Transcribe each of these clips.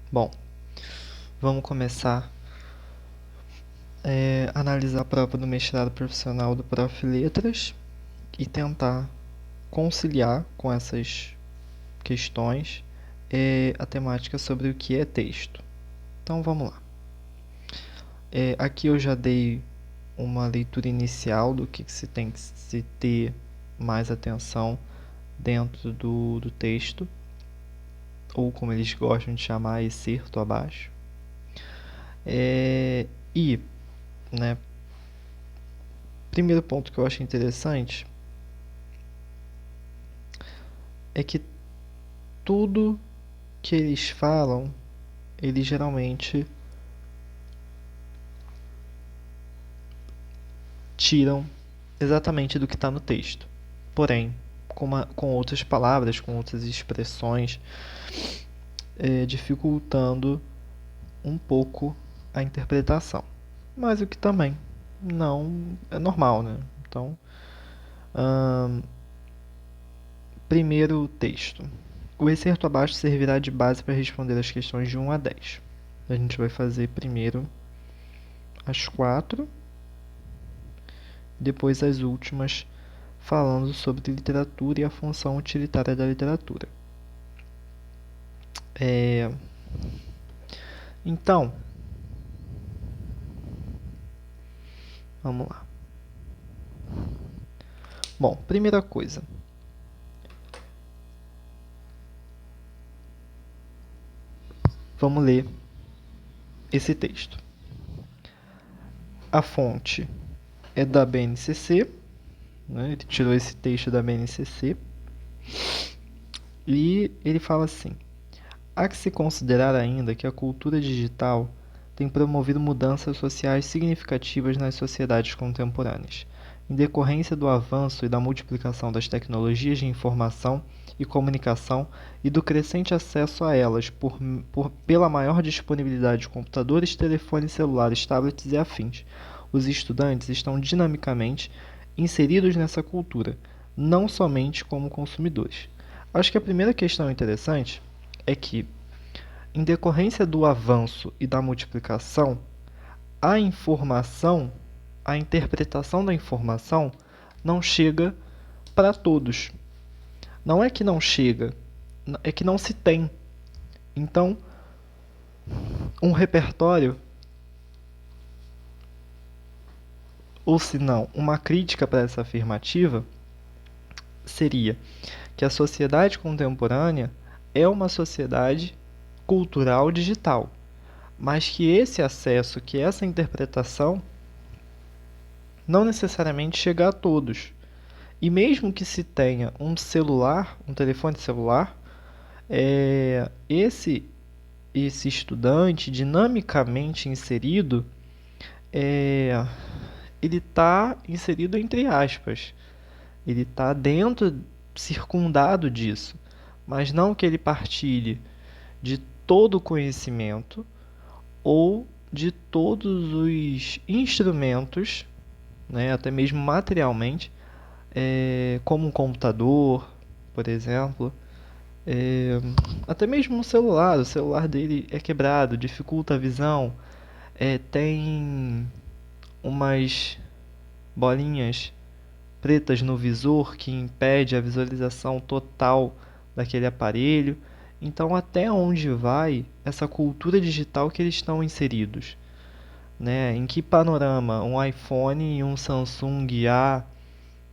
Bom, vamos começar a analisar a prova do mestrado profissional do Prof. Letras e tentar conciliar com essas questões a temática sobre o que é texto. Então vamos lá. Aqui eu já dei uma leitura inicial do que se tem que se ter mais atenção dentro do texto, ou como eles gostam de chamar, excerto abaixo. E, né, primeiro ponto que eu acho interessante é que tudo que eles falam, eles geralmente tiram exatamente do que está no texto. Porém, com outras palavras, com outras expressões, dificultando um pouco a interpretação. Mas o que também não é normal, né? Então, primeiro texto. O excerto abaixo servirá de base para responder as questões de 1 a 10. A gente vai fazer primeiro as 4, depois as últimas, falando sobre literatura e a função utilitária da literatura. Então, vamos lá. Bom, primeira coisa. Vamos ler esse texto. A fonte é da BNCC, né? Ele tirou esse texto da BNCC. E ele fala assim: há que se considerar ainda que a cultura digital tem promovido mudanças sociais significativas nas sociedades contemporâneas, em decorrência do avanço e da multiplicação das tecnologias de informação e comunicação e do crescente acesso a elas pela maior disponibilidade de computadores, telefones celulares, tablets e afins. Os estudantes estão dinamicamente inseridos nessa cultura, não somente como consumidores. Acho que a primeira questão interessante é que, em decorrência do avanço e da multiplicação, a informação, a interpretação da informação não chega para todos. Não é que não chega, é que não se tem. Então, um repertório, ou se não, uma crítica para essa afirmativa, seria que a sociedade contemporânea é uma sociedade cultural digital, mas que esse acesso, que essa interpretação, não necessariamente chega a todos. E mesmo que se tenha um celular, um telefone celular, esse estudante dinamicamente inserido, ele está inserido entre aspas. Ele está dentro, circundado disso, mas não que ele partilhe de todo o conhecimento ou de todos os instrumentos, né, até mesmo materialmente, como um computador, por exemplo, até mesmo um celular. O celular dele é quebrado, dificulta a visão, tem umas bolinhas pretas no visor que impede a visualização total daquele aparelho. Então, até onde vai essa cultura digital que eles estão inseridos? Né? Em que panorama um iPhone e um Samsung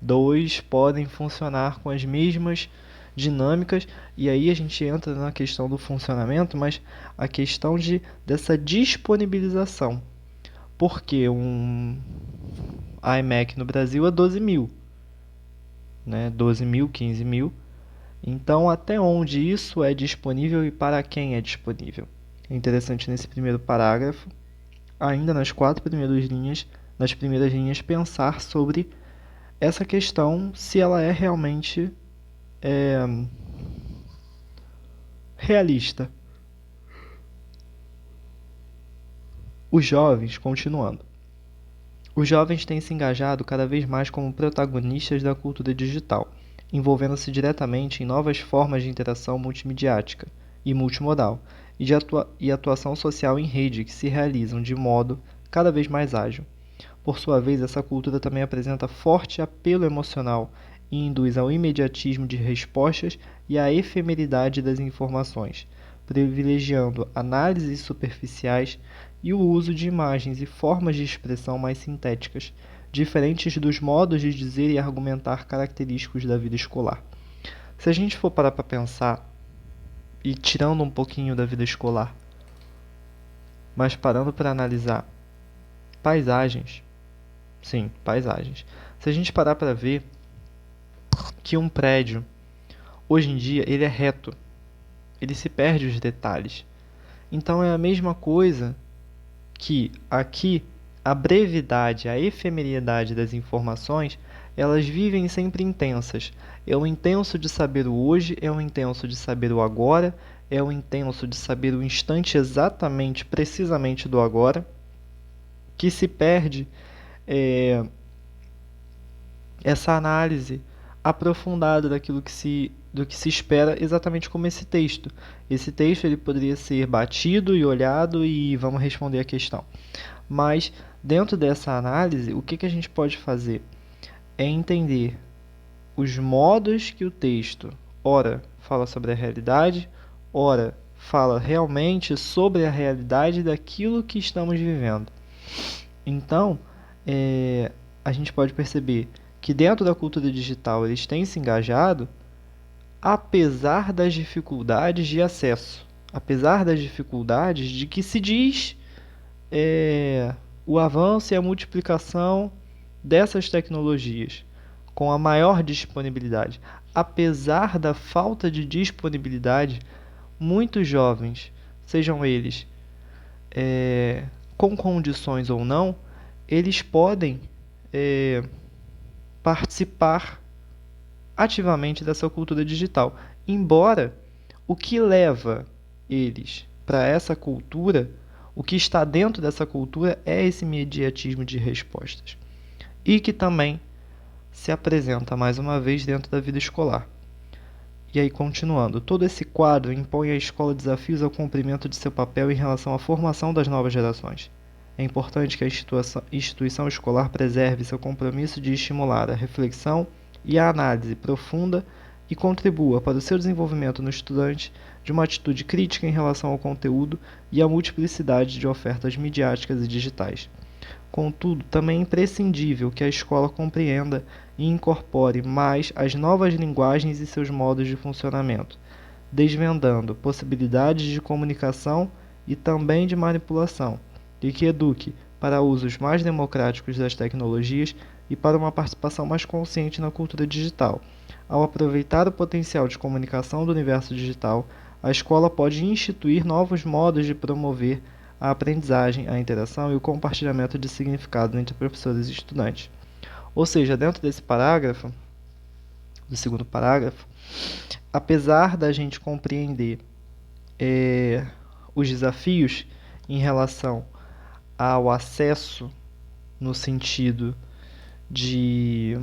A2 podem funcionar com as mesmas dinâmicas? E aí a gente entra na questão do funcionamento, mas a questão dessa disponibilização. Porque um iMac no Brasil é 12 mil, né? 12 mil, 15 mil. Então, até onde isso é disponível e para quem é disponível? É interessante nesse primeiro parágrafo, ainda nas primeiras linhas, pensar sobre essa questão, se ela é realmente realista. Os jovens, continuando. Os jovens têm se engajado cada vez mais como protagonistas da cultura digital, envolvendo-se diretamente em novas formas de interação multimediática e multimodal, e atuação social em rede, que se realizam de modo cada vez mais ágil. Por sua vez, essa cultura também apresenta forte apelo emocional e induz ao imediatismo de respostas e à efemeridade das informações, privilegiando análises superficiais e o uso de imagens e formas de expressão mais sintéticas, diferentes dos modos de dizer e argumentar característicos da vida escolar. Se a gente for parar para pensar, e tirando um pouquinho da vida escolar, mas parando para analisar paisagens, sim, paisagens. Se a gente parar para ver que um prédio, hoje em dia, ele é reto, ele se perde os detalhes. Então é a mesma coisa que aqui a brevidade, a efemeridade das informações, elas vivem sempre intensas. É o intenso de saber o hoje, é o intenso de saber o agora, é o intenso de saber o instante exatamente, precisamente do agora, que se perde essa análise aprofundada do que se espera, exatamente como esse texto. Esse texto ele poderia ser batido e olhado e vamos responder a questão. Mas dentro dessa análise, o que a gente pode fazer é entender os modos que o texto, ora, fala sobre a realidade, ora, fala realmente sobre a realidade daquilo que estamos vivendo. Então, a gente pode perceber que dentro da cultura digital eles têm se engajado, apesar das dificuldades de acesso, apesar das dificuldades de que se diz o avanço e a multiplicação dessas tecnologias com a maior disponibilidade. Apesar da falta de disponibilidade, muitos jovens, sejam eles com condições ou não, eles podem participar ativamente dessa cultura digital. Embora o que leva eles para essa cultura, o que está dentro dessa cultura é esse imediatismo de respostas. E que também se apresenta mais uma vez dentro da vida escolar. E aí, continuando, todo esse quadro impõe à escola desafios ao cumprimento de seu papel em relação à formação das novas gerações. É importante que a instituição escolar preserve seu compromisso de estimular a reflexão e a análise profunda e contribua para o seu desenvolvimento no estudante de uma atitude crítica em relação ao conteúdo e à multiplicidade de ofertas midiáticas e digitais. Contudo, também é imprescindível que a escola compreenda e incorpore mais as novas linguagens e seus modos de funcionamento, desvendando possibilidades de comunicação e também de manipulação, e que eduque para usos mais democráticos das tecnologias e para uma participação mais consciente na cultura digital. Ao aproveitar o potencial de comunicação do universo digital, a escola pode instituir novos modos de promover a aprendizagem, a interação e o compartilhamento de significado entre professores e estudantes. Ou seja, dentro desse parágrafo, do segundo parágrafo, apesar da gente compreender os desafios em relação ao acesso no sentido de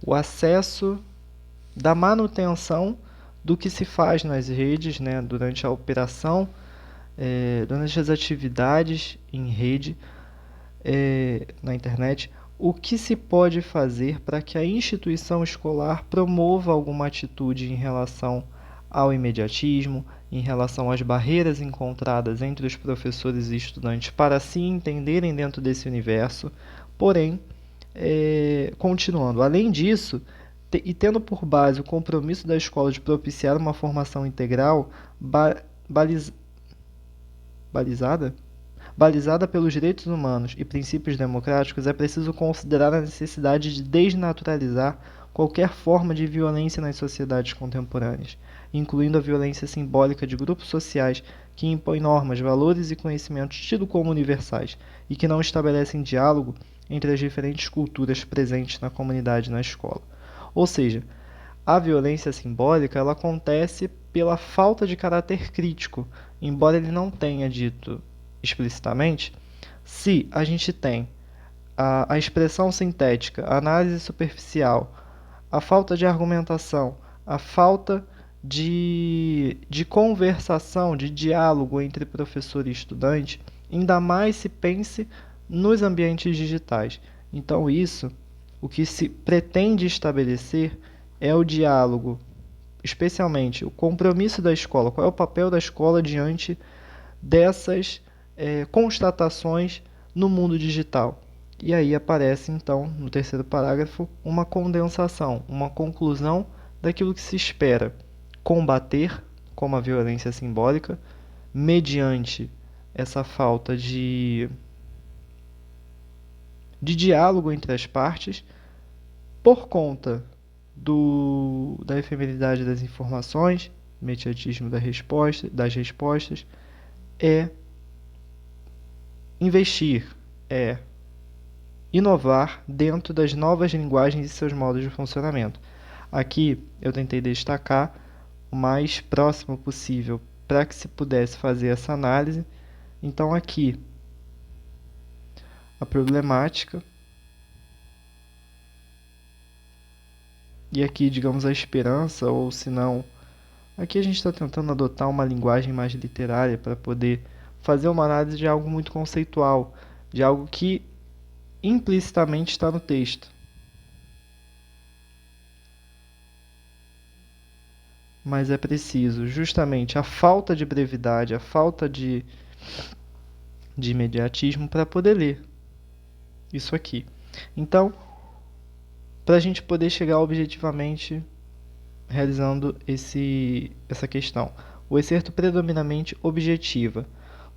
o acesso da manutenção do que se faz nas redes, né, durante a operação, durante as atividades em rede, na internet, o que se pode fazer para que a instituição escolar promova alguma atitude em relação ao imediatismo, em relação às barreiras encontradas entre os professores e estudantes para se entenderem dentro desse universo. Porém, continuando, além disso, e tendo por base o compromisso da escola de propiciar uma formação integral balizada pelos direitos humanos e princípios democráticos, é preciso considerar a necessidade de desnaturalizar qualquer forma de violência nas sociedades contemporâneas, incluindo a violência simbólica de grupos sociais que impõem normas, valores e conhecimentos tidos como universais e que não estabelecem diálogo entre as diferentes culturas presentes na comunidade e na escola. Ou seja, a violência simbólica ela acontece pela falta de caráter crítico, embora ele não tenha dito explicitamente. Se a gente tem a expressão sintética, a análise superficial, a falta de argumentação, a falta de conversação, de diálogo entre professor e estudante, ainda mais se pense nos ambientes digitais. Então, isso, o que se pretende estabelecer é o diálogo, especialmente o compromisso da escola, qual é o papel da escola diante dessas constatações no mundo digital. E aí aparece, então, no terceiro parágrafo, uma condensação, uma conclusão daquilo que se espera combater, como a violência simbólica, mediante essa falta de diálogo entre as partes, por conta da efemeridade das informações, imediatismo das respostas, é investir, é inovar dentro das novas linguagens e seus modos de funcionamento. Aqui eu tentei destacar o mais próximo possível para que se pudesse fazer essa análise. Então, aqui a problemática e aqui, digamos, a esperança, ou se não, aqui a gente está tentando adotar uma linguagem mais literária para poder fazer uma análise de algo muito conceitual, de algo que implicitamente está no texto. Mas é preciso justamente a falta de brevidade, a falta de imediatismo para poder ler isso aqui. Então, para a gente poder chegar objetivamente realizando essa questão, o excerto predominantemente objetiva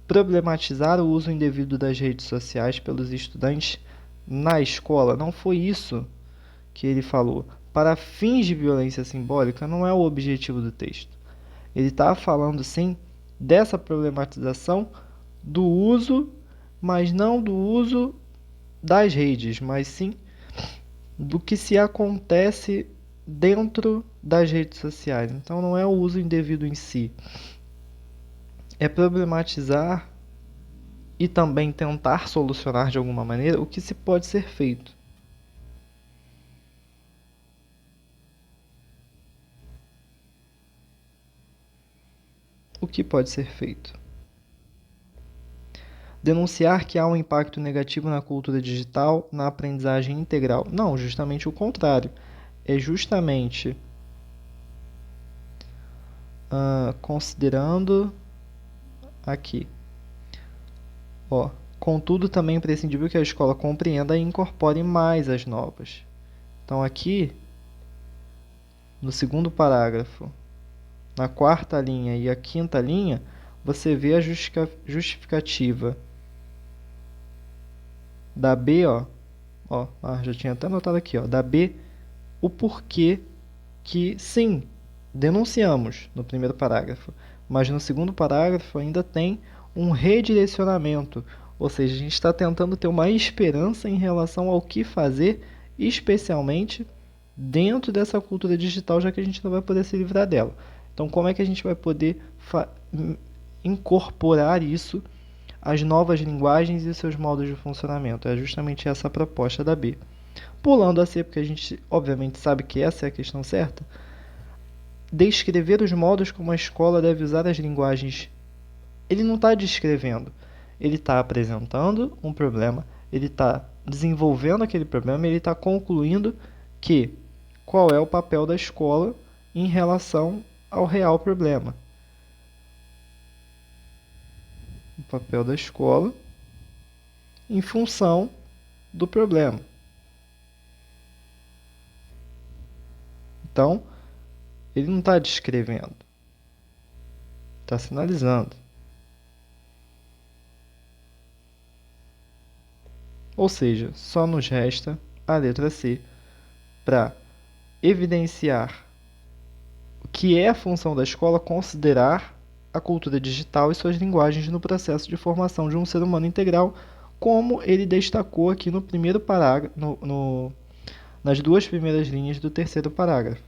problematizar o uso indevido das redes sociais pelos estudantes na escola. Não foi isso que ele falou. Para fins de violência simbólica, não é o objetivo do texto. Ele está falando, sim, dessa problematização do uso, mas não do uso das redes, mas sim do que se acontece dentro das redes sociais. Então, não é o uso indevido em si. É problematizar e também tentar solucionar de alguma maneira o que se pode ser feito. O que pode ser feito? Denunciar que há um impacto negativo na cultura digital, na aprendizagem integral. Não, justamente o contrário. É justamente considerando aqui. Ó, contudo, também é imprescindível que a escola compreenda e incorpore mais as novas. Então, aqui, no segundo parágrafo, na quarta linha e a quinta linha, você vê a justificativa da B, já tinha até anotado aqui, da B, o porquê que, sim, denunciamos no primeiro parágrafo, mas no segundo parágrafo ainda tem um redirecionamento, ou seja, a gente está tentando ter uma esperança em relação ao que fazer, especialmente dentro dessa cultura digital, já que a gente não vai poder se livrar dela. Então, como é que a gente vai poder incorporar isso às novas linguagens e seus modos de funcionamento? É justamente essa a proposta da B. Pulando a C, porque a gente obviamente sabe que essa é a questão certa, descrever os modos como a escola deve usar as linguagens. Ele não está descrevendo, ele está apresentando um problema, ele está desenvolvendo aquele problema, ele está concluindo que qual é o papel da escola em relação ao real problema. O papel da escola em função do problema. Então, ele não está descrevendo, está sinalizando. Ou seja, só nos resta a letra C para evidenciar o que é a função da escola considerar a cultura digital e suas linguagens no processo de formação de um ser humano integral, como ele destacou aqui no primeiro parágrafo, nas duas primeiras linhas do terceiro parágrafo,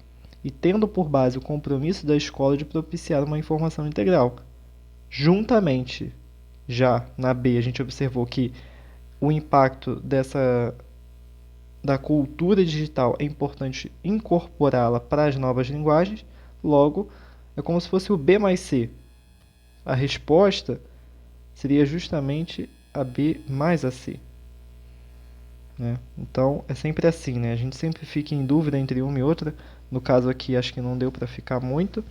e tendo por base o compromisso da escola de propiciar uma informação integral. Juntamente, já na B, a gente observou que o impacto da cultura digital é importante incorporá-la para as novas linguagens, logo, É como se fosse o B mais C. A resposta seria justamente a B mais a C, né? Então é sempre assim, né? A gente sempre fica em dúvida entre uma e outra. No caso aqui, acho que não deu para ficar muito,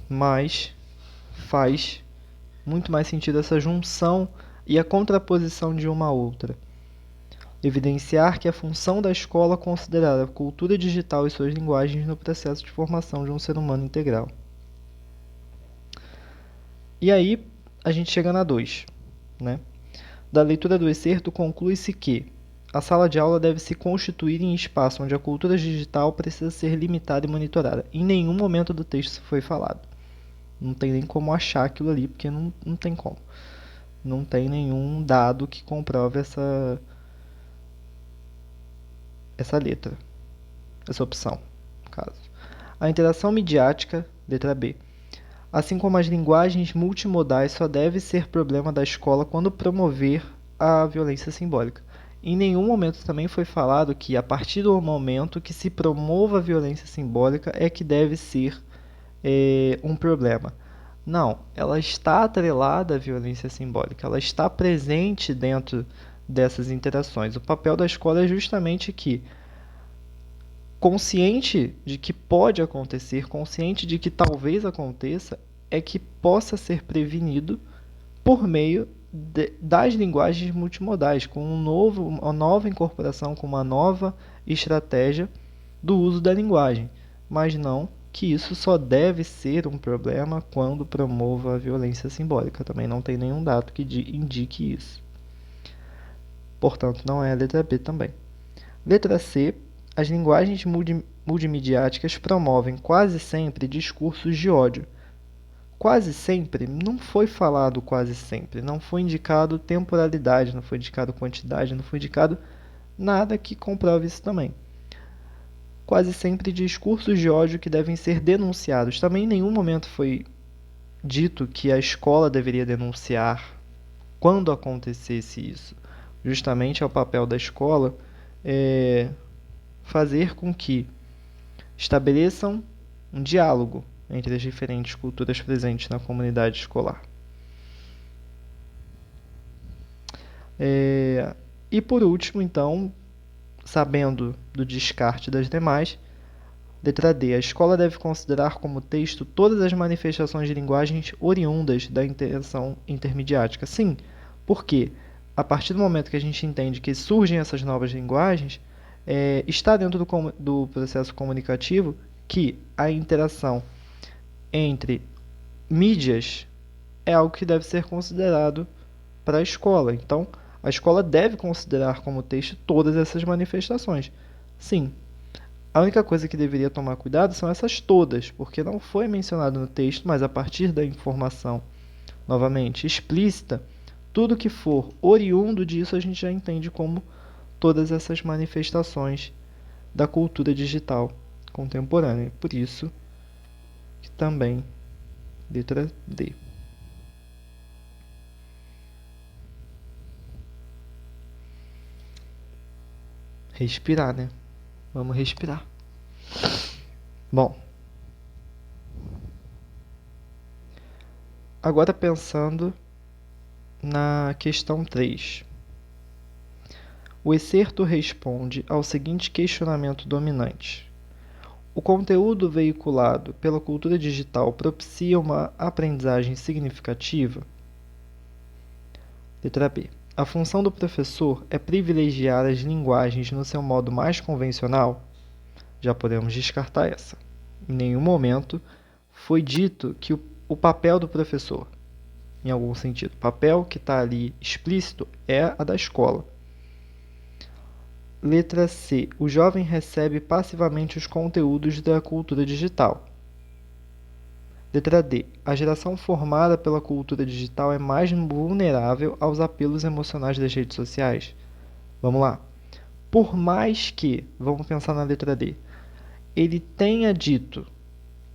mas faz muito mais sentido essa junção e a contraposição de uma a outra. Evidenciar que a função da escola é considerar a cultura digital e suas linguagens no processo de formação de um ser humano integral. E aí a gente chega na 2, né? Da leitura do excerto conclui-se que a sala de aula deve se constituir em espaço onde a cultura digital precisa ser limitada e monitorada. Em nenhum momento do texto isso foi falado. Não tem nem como achar aquilo ali, porque não tem como. Não tem nenhum dado que comprove essa letra, essa opção, no caso. A interação midiática, letra B. Assim como as linguagens multimodais, só deve ser problema da escola quando promover a violência simbólica. Em nenhum momento também foi falado que, a partir do momento que se promova a violência simbólica, é que deve ser um problema. Não, ela está atrelada à violência simbólica, ela está presente dentro dessas interações. O papel da escola é justamente que, consciente de que pode acontecer, consciente de que talvez aconteça, é que possa ser prevenido por meio das linguagens multimodais, com uma nova incorporação, com uma nova estratégia do uso da linguagem, mas não que isso só deve ser um problema quando promova a violência simbólica. Também não tem nenhum dado que indique isso. Portanto, não é a letra B também. Letra C. As linguagens multimediáticas promovem quase sempre discursos de ódio. Quase sempre não foi falado quase sempre, não foi indicado temporalidade, não foi indicado quantidade, não foi indicado nada que comprove isso também. Quase sempre discursos de ódio que devem ser denunciados. Também em nenhum momento foi dito que a escola deveria denunciar quando acontecesse isso. Justamente é o papel da escola fazer com que estabeleçam um diálogo entre as diferentes culturas presentes na comunidade escolar. E por último, então, sabendo do descarte das demais, letra D. A escola deve considerar como texto todas as manifestações de linguagens oriundas da interação intermediática. Sim, porque a partir do momento que a gente entende que surgem essas novas linguagens, está dentro do processo comunicativo que a interação entre mídias é algo que deve ser considerado para a escola. Então, a escola deve considerar como texto todas essas manifestações. Sim, a única coisa que deveria tomar cuidado são essas todas, porque não foi mencionado no texto, mas a partir da informação, novamente, explícita, tudo que for oriundo disso a gente já entende como todas essas manifestações da cultura digital contemporânea. Por isso que também letra D. Respirar, né? Vamos respirar. Bom, agora pensando na questão 3. O excerto responde ao seguinte questionamento dominante: o conteúdo veiculado pela cultura digital propicia uma aprendizagem significativa? Letra B. A função do professor é privilegiar as linguagens no seu modo mais convencional? Já podemos descartar essa. Em nenhum momento foi dito que o papel do professor, em algum sentido, o papel que está ali explícito é a da escola. Letra C. O jovem recebe passivamente os conteúdos da cultura digital. Letra D. A geração formada pela cultura digital é mais vulnerável aos apelos emocionais das redes sociais? Vamos lá. Por mais que, vamos pensar na letra D, ele tenha dito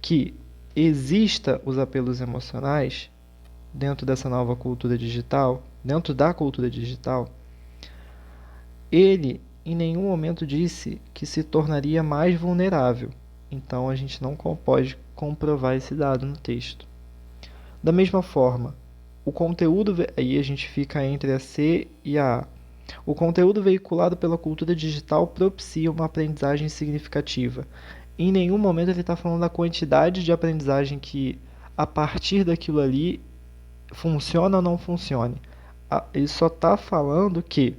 que exista os apelos emocionais dentro dessa nova cultura digital, dentro da cultura digital, ele em nenhum momento disse que se tornaria mais vulnerável. Então a gente não pode comprovar esse dado no texto. Da mesma forma, o conteúdo, aí a gente fica entre a C e a A. O conteúdo veiculado pela cultura digital propicia uma aprendizagem significativa. Em nenhum momento ele está falando da quantidade de aprendizagem que, a partir daquilo ali, funciona ou não funcione. Ele só está falando que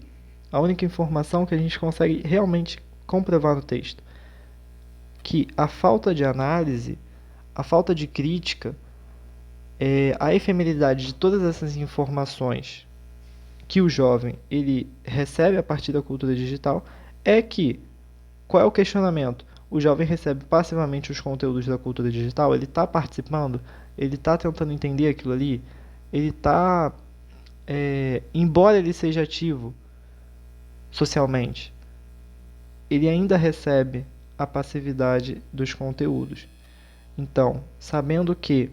a única informação que a gente consegue realmente comprovar no texto, que a falta de análise, a falta de crítica, a efemeridade de todas essas informações que o jovem ele recebe a partir da cultura digital é que, qual é o questionamento? O jovem recebe passivamente os conteúdos da cultura digital, ele está participando, ele está tentando entender aquilo ali, ele está, embora ele seja ativo socialmente, ele ainda recebe a passividade dos conteúdos. Então, sabendo que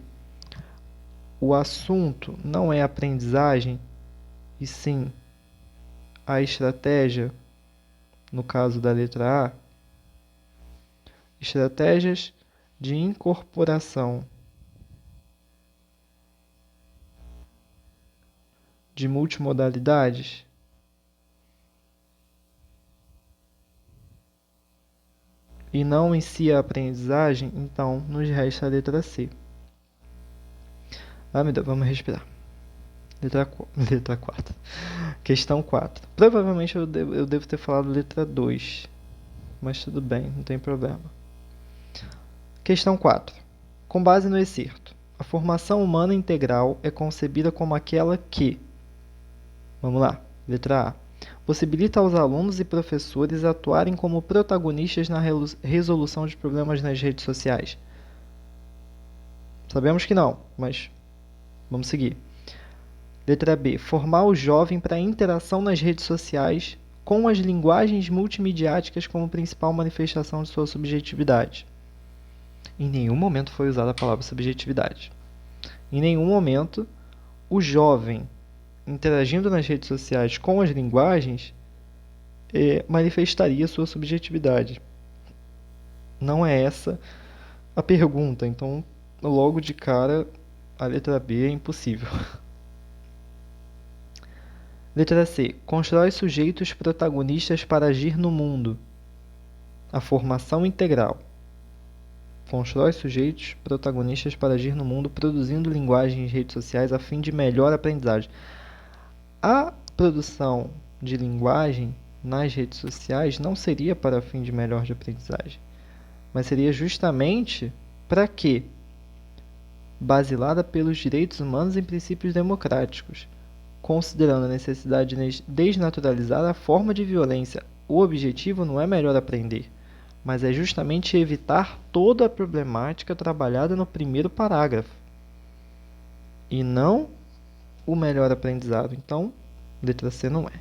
o assunto não é aprendizagem, e sim a estratégia, no caso da letra A, estratégias de incorporação de multimodalidades, e não em si a aprendizagem, então nos resta a letra C. Ah, meu Deus, vamos respirar. Letra 4. Questão 4. Provavelmente eu devo ter falado letra 2, mas tudo bem, não tem problema. Questão 4. Com base no excerto, a formação humana integral é concebida como aquela que... Vamos lá. Letra A. Possibilita aos alunos e professores atuarem como protagonistas na resolução de problemas nas redes sociais. Sabemos que não, mas vamos seguir. Letra B. Formar o jovem para a interação nas redes sociais com as linguagens multimediáticas como principal manifestação de sua subjetividade. Em nenhum momento foi usada a palavra subjetividade. Em nenhum momento o jovem interagindo nas redes sociais com as linguagens manifestaria sua subjetividade. Não é essa a pergunta, então logo de cara a letra B é impossível. Letra C. Constrói sujeitos protagonistas para agir no mundo. A formação integral. Constrói sujeitos protagonistas para agir no mundo, produzindo linguagem em redes sociais a fim de melhor aprendizagem. A produção de linguagem nas redes sociais não seria para fim de melhor de aprendizagem, mas seria justamente para quê? Basilada pelos direitos humanos e princípios democráticos, considerando a necessidade de desnaturalizar a forma de violência. O objetivo não é melhor aprender, mas é justamente evitar toda a problemática trabalhada no primeiro parágrafo, e não o melhor aprendizado. Então, letra C não é.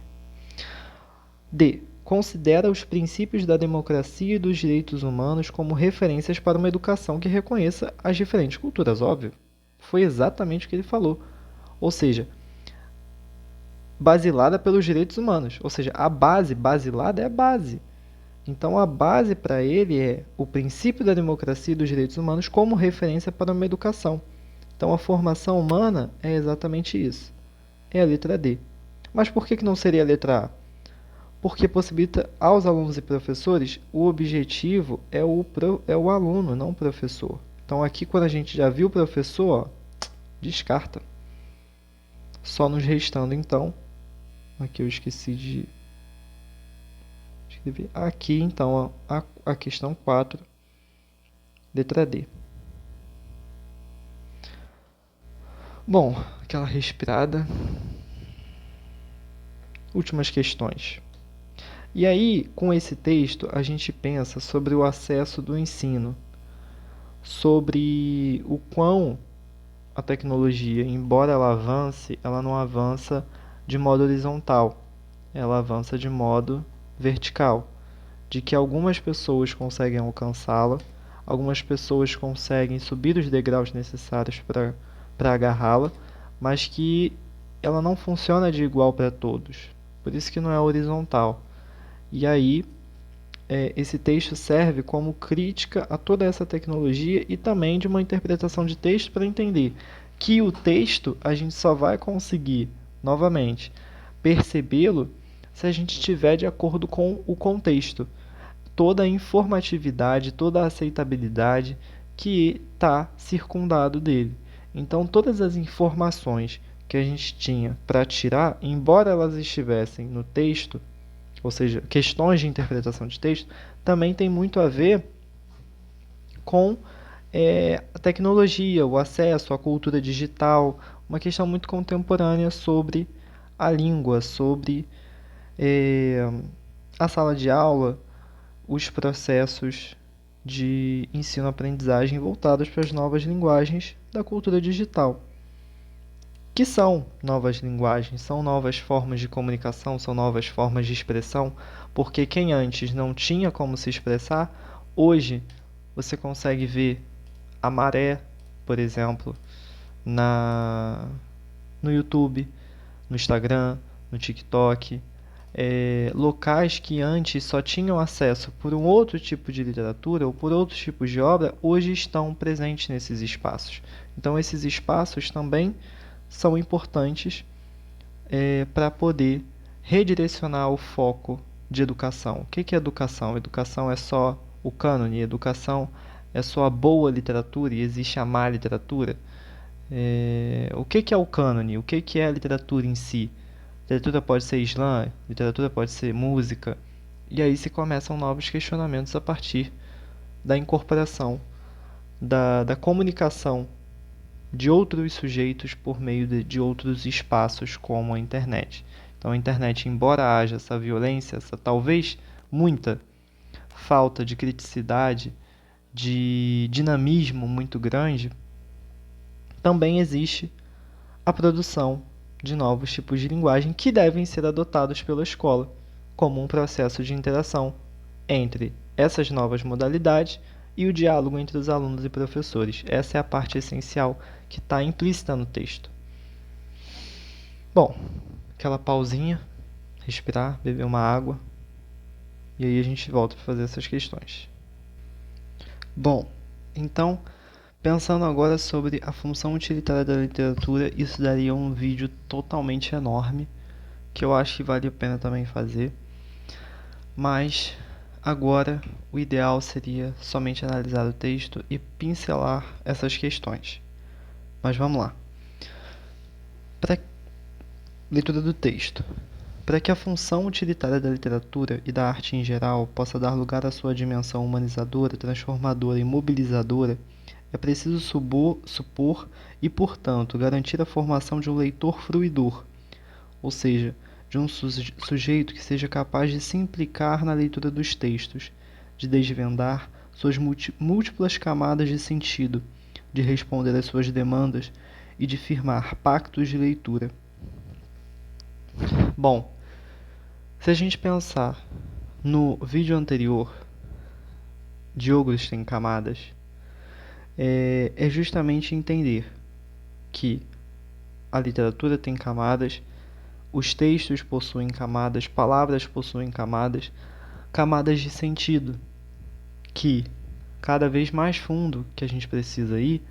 D. Considera os princípios da democracia e dos direitos humanos como referências para uma educação que reconheça as diferentes culturas. Óbvio, foi exatamente o que ele falou. Ou seja, basilada pelos direitos humanos. Ou seja, a base, basilada é a base. Então, a base para ele é o princípio da democracia e dos direitos humanos como referência para uma educação. Então, a formação humana é exatamente isso. É a letra D. Mas por que não seria a letra A? Porque possibilita aos alunos e professores, o objetivo é o aluno, não o professor. Então, aqui, quando a gente já viu o professor, ó, descarta. Só nos restando, então, aqui eu esqueci de escrever. Aqui, então, a questão 4, letra D. Bom, aquela respirada. Últimas questões. E aí, com esse texto, a gente pensa sobre o acesso do ensino, sobre o quão a tecnologia, embora ela avance, ela não avança de modo horizontal, ela avança de modo vertical, de que algumas pessoas conseguem alcançá-la, algumas pessoas conseguem subir os degraus necessários para agarrá-la, mas que ela não funciona de igual para todos. Por isso que não é horizontal. E aí esse texto serve como crítica a toda essa tecnologia e também de uma interpretação de texto para entender que o texto a gente só vai conseguir, novamente, percebê-lo se a gente estiver de acordo com o contexto. Toda a informatividade, toda a aceitabilidade que está circundado dele. Então, todas as informações que a gente tinha para tirar, embora elas estivessem no texto, ou seja, questões de interpretação de texto, também tem muito a ver com a tecnologia, o acesso à cultura digital, uma questão muito contemporânea sobre a língua, sobre a sala de aula, os processos de ensino-aprendizagem voltados para as novas linguagens da cultura digital, que são novas linguagens, são novas formas de comunicação, são novas formas de expressão, porque quem antes não tinha como se expressar, hoje você consegue ver a maré, por exemplo, na no YouTube, no Instagram, no TikTok, locais que antes só tinham acesso por um outro tipo de literatura ou por outros tipos de obra, hoje estão presentes nesses espaços. Então, esses espaços também são importantes para poder redirecionar o foco de educação. O que é educação? Educação é só o cânone, educação é só a boa literatura e existe a má literatura. O que é o cânone? O que é a literatura em si? Literatura pode ser slam, literatura pode ser música. E aí se começam novos questionamentos a partir da incorporação, da comunicação de outros sujeitos por meio de outros espaços como a internet. Então a internet, embora haja essa violência, essa talvez muita falta de criticidade, de dinamismo muito grande, também existe a produção de novos tipos de linguagem que devem ser adotados pela escola como um processo de interação entre essas novas modalidades e o diálogo entre os alunos e professores. Essa é a parte essencial que está implícita no texto. Bom, aquela pausinha, respirar, beber uma água e aí a gente volta para fazer essas questões. Bom, então, pensando agora sobre a função utilitária da literatura, isso daria um vídeo totalmente enorme, que eu acho que vale a pena também fazer. Mas agora o ideal seria somente analisar o texto e pincelar essas questões. Mas vamos lá. Para leitura do texto. Para que a função utilitária da literatura e da arte em geral possa dar lugar à sua dimensão humanizadora, transformadora e mobilizadora, é preciso supor e, portanto, garantir a formação de um leitor fruidor, ou seja, de um sujeito que seja capaz de se implicar na leitura dos textos, de desvendar suas múltiplas camadas de sentido, de responder às suas demandas e de firmar pactos de leitura. Bom, se a gente pensar no vídeo anterior, Diálogos têm camadas, é justamente entender que a literatura tem camadas, os textos possuem camadas, palavras possuem camadas, camadas de sentido, que cada vez mais fundo que a gente precisa ir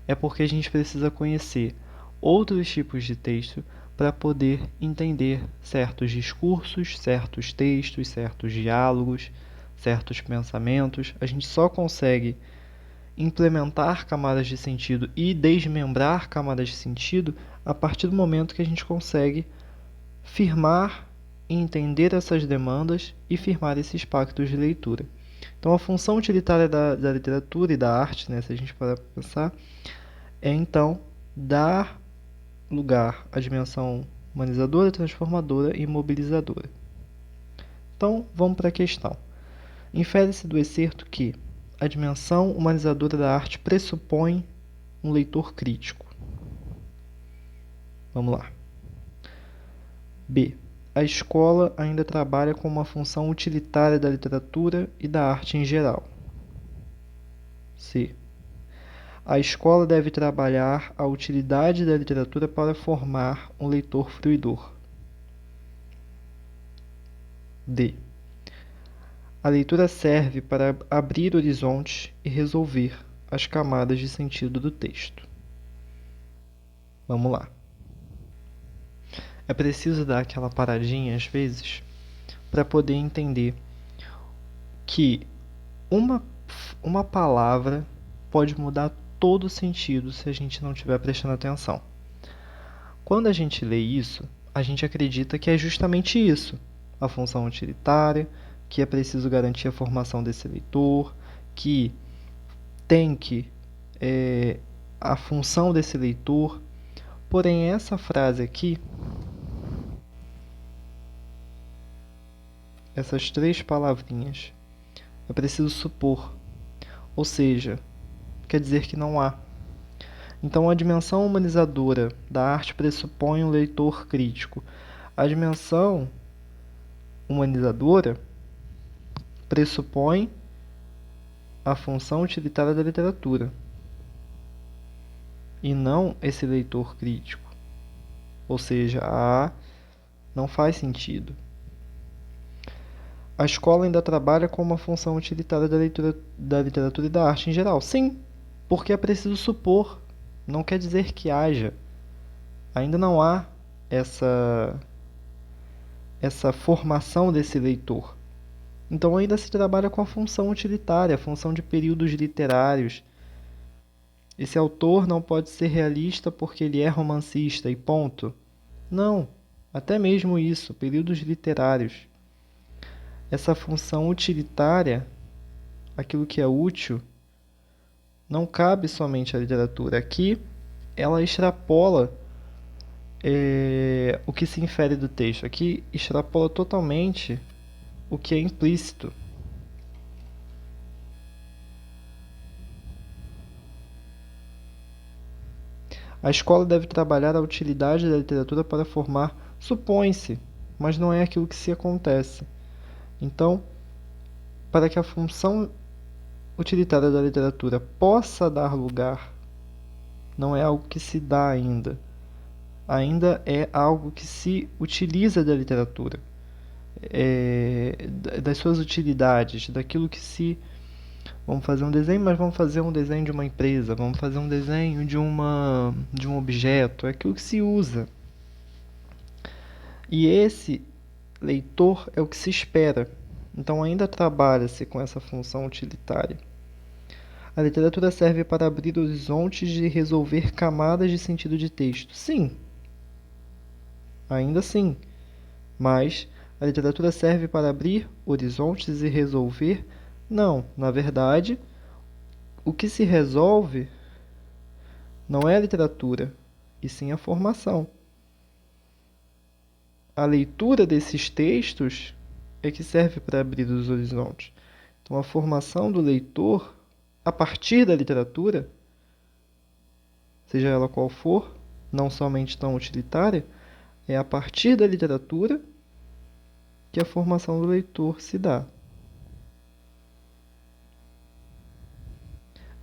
é porque a gente precisa conhecer outros tipos de texto para poder entender certos discursos, certos textos, certos diálogos, certos pensamentos. A gente só consegue implementar camadas de sentido e desmembrar camadas de sentido a partir do momento que a gente consegue firmar e entender essas demandas e firmar esses pactos de leitura. Então, a função utilitária da literatura e da arte, né, se a gente parar para pensar, é então dar lugar à dimensão humanizadora, transformadora e mobilizadora. Então, vamos para a questão. Infere-se do excerto que a dimensão humanizadora da arte pressupõe um leitor crítico. Vamos lá. B. A escola ainda trabalha com uma função utilitária da literatura e da arte em geral. C. A escola deve trabalhar a utilidade da literatura para formar um leitor fruidor. D. A leitura serve para abrir horizontes e resolver as camadas de sentido do texto. Vamos lá. É preciso dar aquela paradinha às vezes para poder entender que uma palavra pode mudar todo o sentido se a gente não estiver prestando atenção. Quando a gente lê isso, a gente acredita que é justamente isso, a função utilitária, que é preciso garantir a formação desse leitor, que tem que a função desse leitor. Porém, essa frase aqui, essas 3 palavrinhas, é preciso supor, ou seja, quer dizer que não há. Então, a dimensão humanizadora da arte pressupõe um leitor crítico. A dimensão humanizadora pressupõe a função utilitária da literatura e não esse leitor crítico. Ou seja, a não faz sentido. A escola ainda trabalha com uma função utilitária da literatura e da arte em geral. Sim, porque é preciso supor. Não quer dizer que haja. Ainda não há essa formação desse leitor. Então ainda se trabalha com a função utilitária, a função de períodos literários. Esse autor não pode ser realista porque ele é romancista e ponto. Não, até mesmo isso, períodos literários. Essa função utilitária, aquilo que é útil, não cabe somente à literatura. Aqui ela extrapola o que se infere do texto. Aqui extrapola totalmente o que é implícito. A escola deve trabalhar a utilidade da literatura para formar, supõe-se, mas não é aquilo que se acontece. Então, para que a função utilitária da literatura possa dar lugar, não é algo que se dá ainda. Ainda é algo que se utiliza da literatura, das suas utilidades, daquilo que se... Vamos fazer um desenho, mas vamos fazer um desenho de uma empresa, vamos fazer um desenho de um objeto, é aquilo que se usa. E esse leitor é o que se espera. Então ainda trabalha-se com essa função utilitária. A literatura serve para abrir horizontes e resolver camadas de sentido de texto. Sim, ainda sim. Mas a literatura serve para abrir horizontes e resolver? Não, na verdade, o que se resolve não é a literatura, e sim a formação. A leitura desses textos é que serve para abrir os horizontes. Então, a formação do leitor, a partir da literatura, seja ela qual for, não somente tão utilitária, é a partir da literatura que a formação do leitor se dá.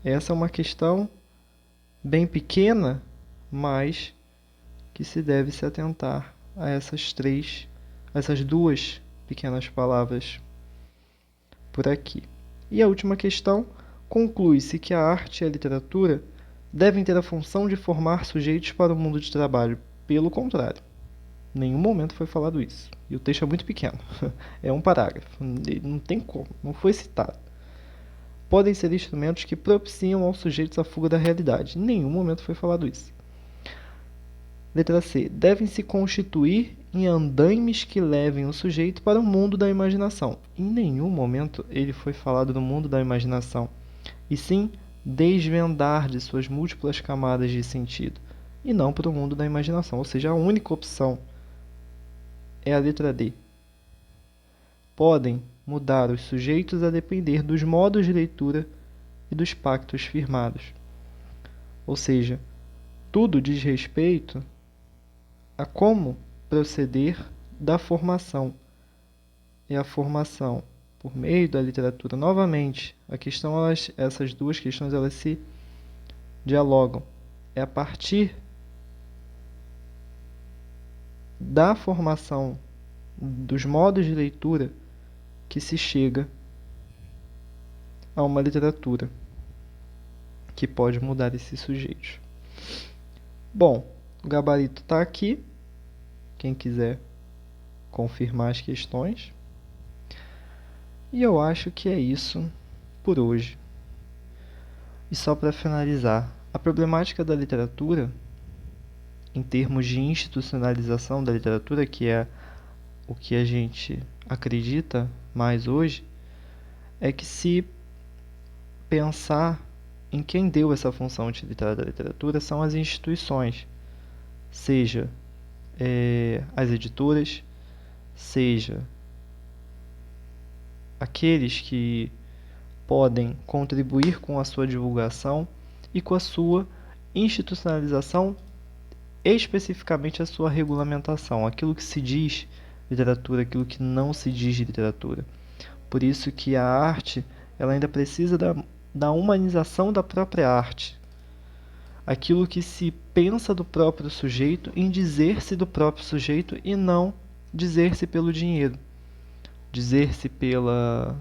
Essa é uma questão bem pequena, mas que se deve se atentar a essas 2 pequenas palavras por aqui. E a última questão, conclui-se que a arte e a literatura devem ter a função de formar sujeitos para o mundo de trabalho. Pelo contrário, em nenhum momento foi falado isso. E o texto é muito pequeno, é um parágrafo, não tem como, não foi citado. Podem ser instrumentos que propiciam aos sujeitos a fuga da realidade. Em nenhum momento foi falado isso. Letra C. Devem se constituir em andaimes que levem o sujeito para o mundo da imaginação. Em nenhum momento ele foi falado do mundo da imaginação, e sim desvendar de suas múltiplas camadas de sentido, e não para o mundo da imaginação. Ou seja, a única opção é a letra D. Podem mudar os sujeitos a depender dos modos de leitura e dos pactos firmados. Ou seja, tudo diz respeito a como proceder da formação. É a formação por meio da literatura. Novamente, essas 2 questões elas se dialogam. É a partir da formação dos modos de leitura que se chega a uma literatura que pode mudar esses sujeitos. Bom, o gabarito está aqui. Quem quiser confirmar as questões. E eu acho que é isso por hoje. E só para finalizar, a problemática da literatura, em termos de institucionalização da literatura, que é o que a gente acredita mais hoje, é que se pensar em quem deu essa função utilitária da literatura são as instituições, seja as editoras, seja aqueles que podem contribuir com a sua divulgação e com a sua institucionalização, especificamente a sua regulamentação, aquilo que se diz literatura, aquilo que não se diz literatura. Por isso que a arte ela ainda precisa da humanização da própria arte. Aquilo que se pensa do próprio sujeito em dizer-se do próprio sujeito e não dizer-se pelo dinheiro. Dizer-se pela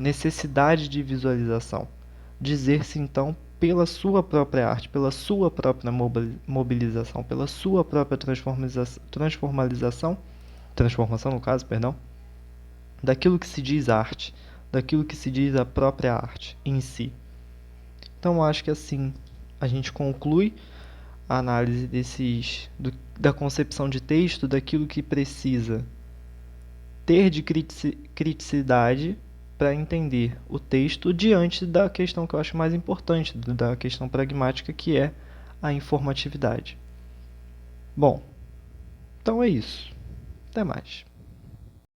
necessidade de visualização. Dizer-se, então, pela sua própria arte, pela sua própria mobilização, pela sua própria transformação no caso, perdão, daquilo que se diz arte, daquilo que se diz a própria arte em si. Então, acho que assim a gente conclui a análise da concepção de texto, daquilo que precisa ter de criticidade para entender o texto diante da questão que eu acho mais importante, da questão pragmática, que é a informatividade. Bom, então é isso. Até mais.